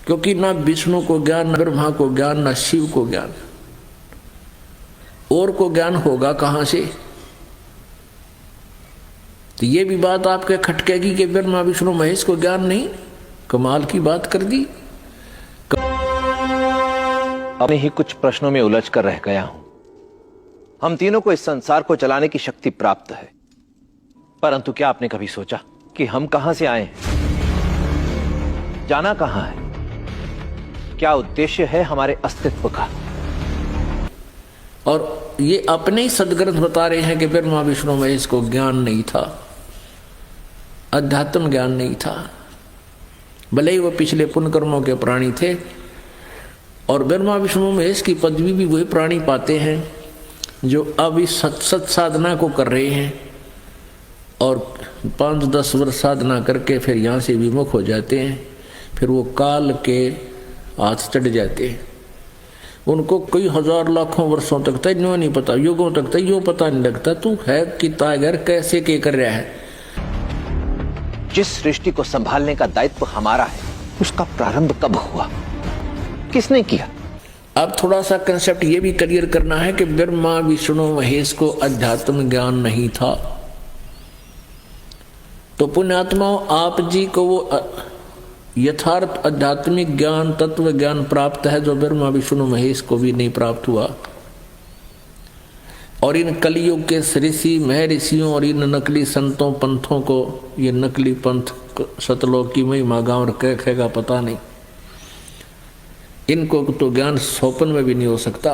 क्योंकि ना विष्णु को ज्ञान, ना ब्रह्मा को ज्ञान, ना शिव को ज्ञान, और को ज्ञान होगा कहां से? तो ये भी बात आपके खटकेगी कि ब्रह्मा विष्णु महेश को ज्ञान नहीं। कमाल की बात कर दी। अपने ही कुछ प्रश्नों में उलझ कर रह गया हूं। हम तीनों को इस संसार को चलाने की शक्ति प्राप्त है, परंतु क्या आपने कभी सोचा कि हम कहां से आए हैं, जाना कहां है, क्या उद्देश्य है हमारे अस्तित्व का? और ये अपने ही सदग्रंथ बता रहे हैं कि ब्रह्मा विष्णु महेश को ज्ञान नहीं था, अध्यात्म ज्ञान नहीं था। भले ही वो पिछले पुण्य कर्मों के प्राणी थे, और ब्रह्मा विष्णु महेश की पदवी भी वही प्राणी पाते हैं जो अब इस सत साधना को कर रहे हैं और 5-10 वर्ष साधना करके फिर यहाँ से विमुख हो जाते हैं। फिर वो काल के हाथ चढ़ जाते हैं। उनको कई हजार लाखों वर्षों तक तैयो नहीं पता, युगों तक तैयो पता नहीं लगता तू है कि टाइगर कैसे के कर रहा है। जिस सृष्टि को संभालने का दायित्व हमारा है, उसका प्रारंभ कब हुआ, किसने किया? अब थोड़ा सा कंसेप्ट ये भी क्लियर करना है कि ब्रह्मा विष्णु महेश को अध्यात्म ज्ञान नहीं था। तो पुण्यात्माओं, आप जी को वो यथार्थ आध्यात्मिक ज्ञान, तत्व ज्ञान प्राप्त है जो ब्रह्मा विष्णु महेश को भी नहीं प्राप्त हुआ। और इन कलियुग के ऋषि महर्षियों और इन नकली संतों पंथों को, ये नकली पंथ सतलोक की महिमा गांव रखेगा पता नहीं, इनको तो ज्ञान स्वप्न में भी नहीं हो सकता।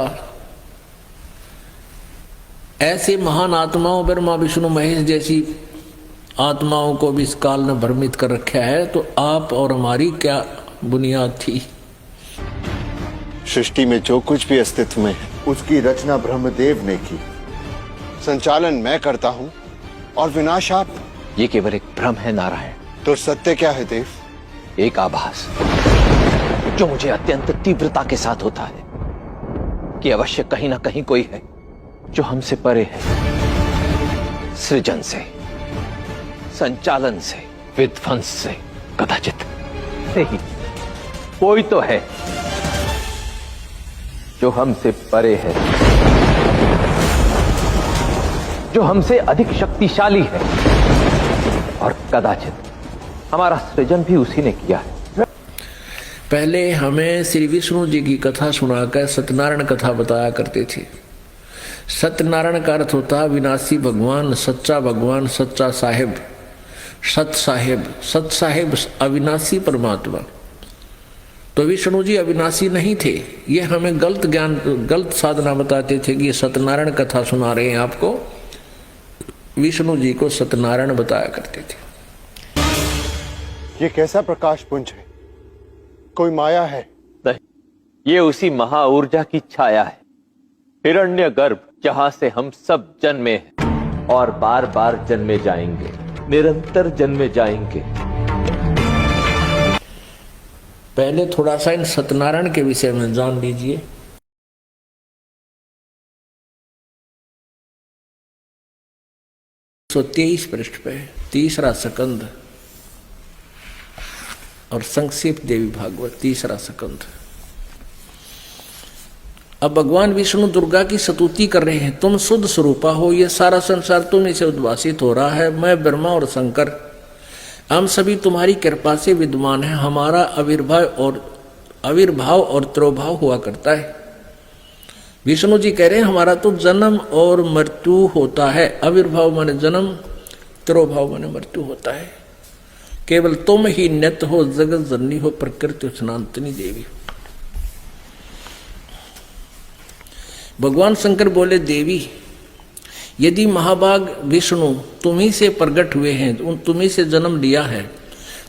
ऐसे महान आत्माओं, ब्रह्मा विष्णु महेश जैसी आत्माओं को भी इस काल ने भ्रमित कर रखा है। तो आप और हमारी क्या बुनियाद थी? सृष्टि में जो कुछ भी अस्तित्व में है उसकी रचना ब्रह्मदेव ने की, संचालन मैं करता हूं और विनाश आप। ये केवल एक भ्रम है नारायण। तो सत्य क्या है देव? एक आभास जो मुझे अत्यंत तीव्रता के साथ होता है कि अवश्य कहीं ना कहीं कोई है जो हमसे परे है, सृजन से, संचालन से, विध्वंस से कदाचित नहीं, कोई तो है जो हमसे परे है, जो हमसे अधिक शक्तिशाली है, और कदाचित हमारा सृजन भी उसी ने किया है। पहले हमें श्री विष्णु जी की कथा सुनाकर सत्यनारायण कथा बताया करते थे। सत्यनारायण का अर्थ होता है विनाशी भगवान, सच्चा भगवान, सच्चा साहिब, सत साहिब। सत साहिब अविनाशी परमात्मा। तो विष्णु जी अविनाशी नहीं थे। ये हमें गलत ज्ञान, गलत साधना बताते थे कि ये सत्यनारायण कथा सुना रहे हैं आपको। विष्णु जी को सत्यनारायण बताया करते थे। ये कैसा प्रकाश पुंज है? कोई माया है? नहीं, ये उसी महा ऊर्जा की छाया है, हिरण्यगर्भ, जहां से हम सब जन्मे हैं और बार बार जन्मे जाएंगे, निरंतर जन्मे जाएंगे। पहले थोड़ा सा इन सत्यनारायण के विषय में जान लीजिए। 123 पृष्ठ पे 3रा स्कंद और संक्षिप्त देवी भागवत 3रा स्कंद। अब भगवान विष्णु दुर्गा की स्तुति कर रहे हैं। तुम शुद्ध स्वरूपा हो, ये सारा संसार तुम्हीं से उद्भासित हो रहा है। मैं ब्रह्मा और शंकर हम सभी तुम्हारी कृपा से विद्वान हैं। हमारा आविर्भाव और तिरोभाव हुआ करता है। विष्णु जी कह रहे हैं हमारा तो जन्म और मृत्यु होता है। आविर्भाव माने जन्म, तिरोभाव माने मृत्यु होता है। केवल तुम ही नित्य हो, जगत जननी हो, प्रकृति सनातनी देवी। भगवान शंकर बोले देवी, यदि महाभाग विष्णु तुम्ही से प्रकट हुए हैं, तुम्ही से जन्म लिया है,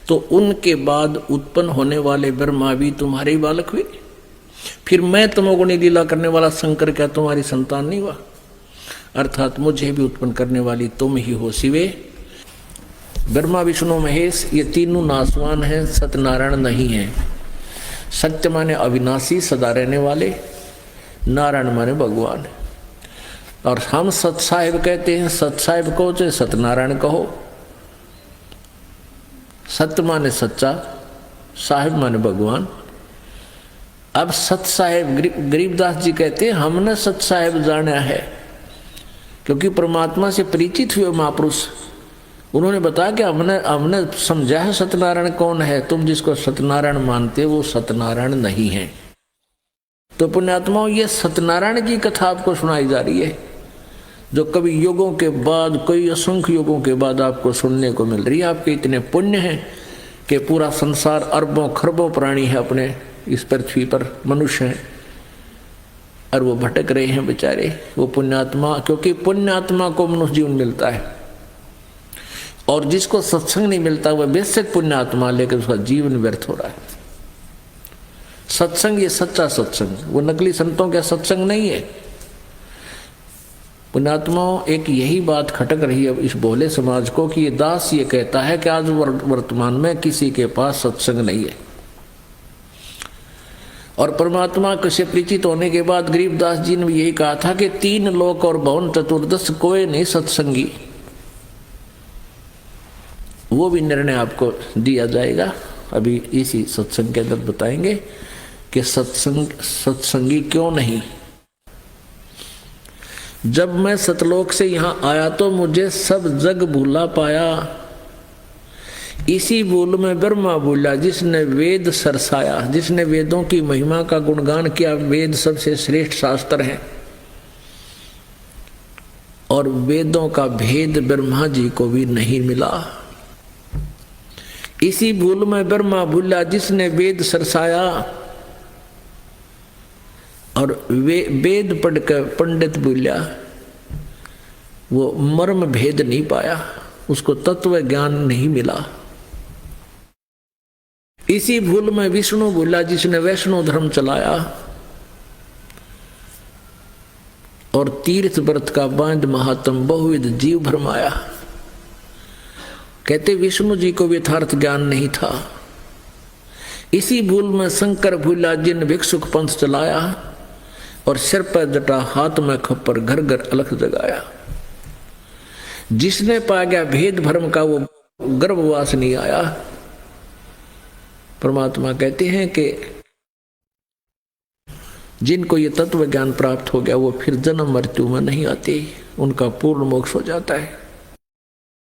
तो उनके बाद उत्पन्न होने वाले ब्रह्मा भी तुम्हारे ही बालक हुए। फिर मैं तमोगुणी लीला करने वाला शंकर क्या तुम्हारी संतान नहीं हुआ? अर्थात मुझे भी उत्पन्न करने वाली तुम ही हो शिवे। ब्रह्मा विष्णु महेश ये तीनों नासवान हैं, सत्यनारायण नहीं है। सत्य माने अविनाशी, सदा रहने वाले, नारायण माने भगवान। और हम सत साहिब कहते हैं। सत साहिब कहो चाहे सत्यनारायण कहो। सत्य माने सच्चा, साहिब माने भगवान। अब सत साहेब गरीबदास जी कहते हैं हमने सत साहेब जाना है, क्योंकि परमात्मा से परिचित हुए महापुरुष उन्होंने बताया कि हमने समझा है सत्यनारायण कौन है, तुम जिसको सत्यनारायण मानते हो वो सत्यनारायण नहीं है। तो पुण्यात्माओं, ये सत्यनारायण की कथा आपको सुनाई जा रही है, जो कभी युगों के बाद, कई असंख्य युगों के बाद आपको सुनने को मिल रही है। आपके इतने पुण्य हैं कि पूरा संसार अरबों खरबों प्राणी है अपने इस पृथ्वी पर, मनुष्य हैं, और वो भटक रहे हैं बेचारे, वो पुण्यात्मा, क्योंकि पुण्यात्मा को मनुष्य जीवन मिलता है, और जिसको सत्संग नहीं मिलता वह बेशक पुण्यात्मा, लेकिन उसका जीवन व्यर्थ हो रहा है। सत्संग ये सच्चा सत्संग, वो नकली संतों का सत्संग नहीं है। पुण्यात्माओं, एक यही बात खटक रही है इस भोले समाज को कि ये दास ये कहता है कि आज वर्तमान में किसी के पास सत्संग नहीं है, और परमात्मा से परिचित होने के बाद गरीबदास जी ने भी यही कहा था कि 3 लोक और भवन चतुर्दश कोई नहीं सत्संगी। वो भी निर्णय आपको दिया जाएगा, अभी इसी सत्संग के अंदर बताएंगे कि सत्संगी क्यों नहीं। जब मैं सतलोक से यहाँ आया तो मुझे सब जग भूला पाया, इसी भूल में ब्रह्मा भूला जिसने वेद सरसाया। जिसने वेदों की महिमा का गुणगान किया, वेद सबसे श्रेष्ठ शास्त्र हैं, और वेदों का भेद ब्रह्मा जी को भी नहीं मिला। इसी भूल में ब्रह्मा भूला जिसने वेद सरसाया, और वेद पढ़कर पंडित भूला, वो मर्म भेद नहीं पाया, उसको तत्व ज्ञान नहीं मिला। इसी भूल में विष्णु भूला जिसने वैष्णव धर्म चलाया, और तीर्थ व्रत का बांध महात्म बहुविध जीव भरमाया। कहते विष्णु जी को यथार्थ ज्ञान नहीं था। इसी भूल में शंकर भूला जिन भिक्षुक पंथ चलाया, और सिर पर जटा हाथ में खप्पर घर घर अलख जगाया। जिसने पा गया भेद भ्रम का वो गर्भवास नहीं आया। परमात्मा कहते हैं कि जिनको ये तत्व ज्ञान प्राप्त हो गया वो फिर जन्म मृत्यु में नहीं आते, उनका पूर्ण मोक्ष हो जाता है।